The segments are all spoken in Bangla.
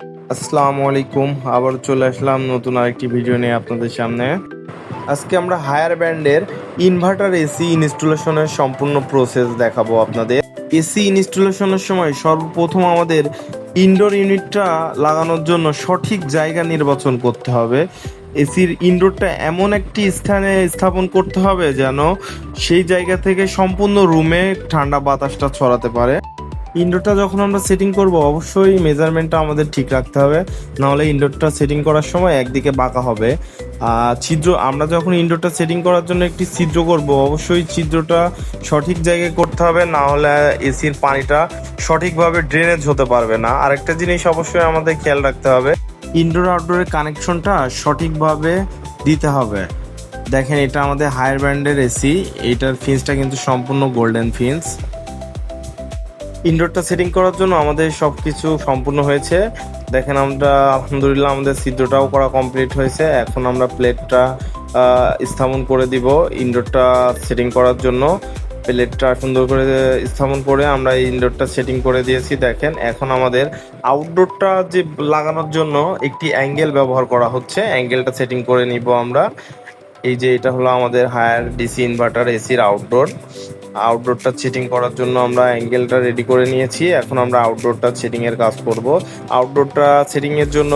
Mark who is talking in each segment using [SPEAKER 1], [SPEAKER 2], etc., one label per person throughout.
[SPEAKER 1] আসসালামু আলাইকুম, আবার চলে আসলাম নতুন আরেকটি ভিডিও নিয়ে আপনাদের সামনে। আজকে আমরা হায়ার ব্যান্ডের ইনভার্টার এসি ইনস্টলেশনের সম্পূর্ণ প্রসেস দেখাবো আপনাদের। এসি ইনস্টলেশনের সময় সর্বপ্রথম আমাদের ইনডোর ইউনিটটা লাগানোর জন্য সঠিক জায়গা নির্বাচন করতে হবে। এসির ইনডোরটা এমন একটি স্থানে স্থাপন করতে হবে যেন সেই জায়গা থেকে সম্পূর্ণ রুমে ঠান্ডা বাতাসটা ছড়াতে পারে। ইনডোরটা যখন আমরা সেটিং করব অবশ্যই মেজারমেন্টটা আমাদের ঠিক রাখতে হবে, নাহলে ইনডোরটা সেটিং করার সময় একদিকে বাঁকা হবে। ছিদ্র আমরা যখন ইনডোরটা সেটিং করার জন্য একটি ছিদ্র করব, অবশ্যই ছিদ্রটা সঠিক জায়গায় করতে হবে, না হলে এসির পানিটা সঠিকভাবে ড্রেনেজ হতে পারবে না। আরেকটা জিনিস অবশ্যই আমাদের খেয়াল রাখতে হবে, ইনডোর আউটডোরের কানেকশনটা সঠিকভাবে দিতে হবে। দেখেন, এটা আমাদের হায়ার ব্র্যান্ডের এসি, এটার ফিন্সটা কিন্তু সম্পূর্ণ গোল্ডেন ফিন্স। ইনডোরটা সেটিং করার জন্য আমাদের সব কিছু সম্পূর্ণ হয়েছে। দেখেন, আমরা আলহামদুলিল্লাহ আমাদের ছিদ্রটাও করা কমপ্লিট হয়েছে। এখন আমরা প্লেটটা স্থাপন করে দিব। ইনডোরটা সেটিং করার জন্য প্লেটটা সুন্দর করে স্থাপন করে আমরা ইনডোরটা সেটিং করে দিয়েছি। দেখেন, এখন আমাদের আউটডোরটা যে লাগানোর জন্য একটি অ্যাঙ্গেল ব্যবহার করা হচ্ছে, অ্যাঙ্গেলটা সেটিং করে নিব আমরা। এই যে এটা হলো আমাদের হায়ার ডিসি ইনভার্টার এসির আউটডোরটা সেটিং করার জন্য আমরা অ্যাঙ্গেলটা রেডি করে নিয়েছি। এখন আমরা আউটডোরটা সেটিং এর কাজ করব। আউটডোরটা সেটিং এর জন্য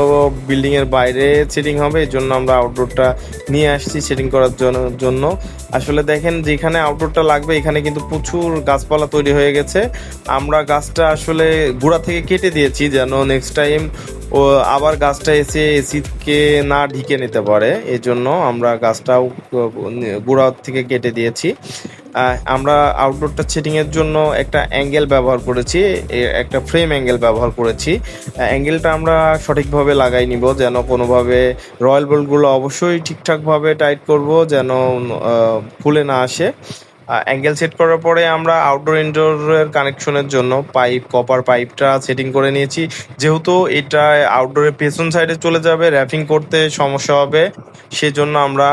[SPEAKER 1] বিল্ডিং এর বাইরে সেটিং হবে, এই জন্য আমরা আউটডোরটা নিয়ে আসছি সেটিং করার জন্য। আসলে দেখেন, যেখানে আউটডোরটা লাগবে এখানে কিন্তু প্রচুর গাছপালা তৈরি হয়ে গেছে। আমরা গাছটা আসলে গোড়া থেকে কেটে দিয়েছি যেন নেক্সট টাইম ও আবার গাছটা এসে এসিকে না ঢেকে নিতে পারে, এই জন্য আমরা গাছটাও গোড়া থেকে কেটে দিয়েছি। আমরা আউটডোরটা সেটিংয়ের জন্য একটা অ্যাঙ্গেল ব্যবহার করেছি, একটা ফ্রেম অ্যাঙ্গেল ব্যবহার করেছি। অ্যাঙ্গেলটা আমরা সঠিকভাবে লাগাই নিব, যেন কোনোভাবে রয়্যাল বোল্টগুলো অবশ্যই ঠিকঠাকভাবে টাইট করব যেন খুলে না আসে। অ্যাঙ্গেল সেট করার পরে আমরা আউটডোর ইনডোরের কানেকশনের জন্য কপার পাইপটা সেটিং করে নিয়েছি। যেহেতু এটা আউটডোরের পেছন সাইডে চলে যাবে, র্যাপিং করতে সমস্যা হবে, সেজন্য আমরা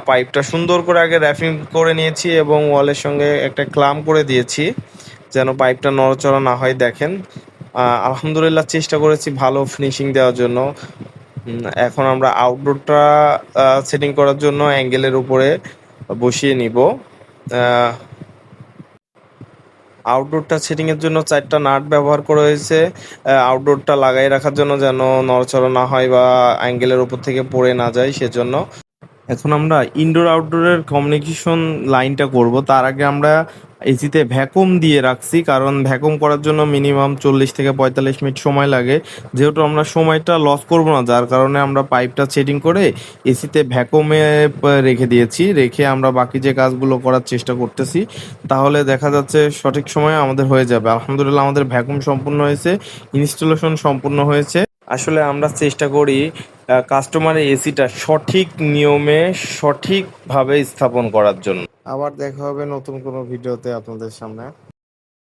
[SPEAKER 1] পাইপটা সুন্দর করে আগে র্যাপিং করে নিয়েছি এবং ওয়ালের সঙ্গে একটা ক্লাম করে দিয়েছি যেন পাইপটা নড়াচড়া না হয়। দেখেন, আলহামদুলিল্লাহ চেষ্টা করেছি ভালো ফিনিশিং দেওয়ার জন্য। এখন আমরা আউটডোরটা সেটিং করার জন্য অ্যাঙ্গেলের উপরে বসিয়ে নিব। আউটডোরটা সেটিং এর জন্য 4টা নাট ব্যবহার করা হয়েছে আউটডোরটা লাগাই রাখার জন্য, যেন নড়াচড়া না হয় বা অ্যাঙ্গেলের উপর থেকে পড়ে না যায় সেজন্য। এখন আমরা ইনডোর আউটডোরের কমিউনিকেশন লাইনটা করব, তার আগে আমরা এসিতে ভ্যাকুম দিয়ে রাখছি, কারণ ভ্যাকুম করার জন্য মিনিমাম 40 থেকে 45 মিনিট সময় লাগে। যেহেতু আমরা সময়টা লস করব না, যার কারণে আমরা পাইপটা সেটিং করে এসিতে ভ্যাকুমে রেখে দিয়েছি, রেখে আমরা বাকি যে কাজগুলো করার চেষ্টা করতেছি, তাহলে দেখা যাচ্ছে সঠিক সময়ে আমাদের হয়ে যাবে। আলহামদুলিল্লাহ আমাদের ভ্যাকুম সম্পূর্ণ হয়েছে, ইনস্টলেশন সম্পূর্ণ হয়েছে। আসলে আমরা চেষ্টা করি কাস্টমারের এসিটা সঠিক নিয়মে সঠিকভাবে স্থাপন করার জন্য। আবার দেখা হবে নতুন কোনো ভিডিওতে আপনাদের সামনে।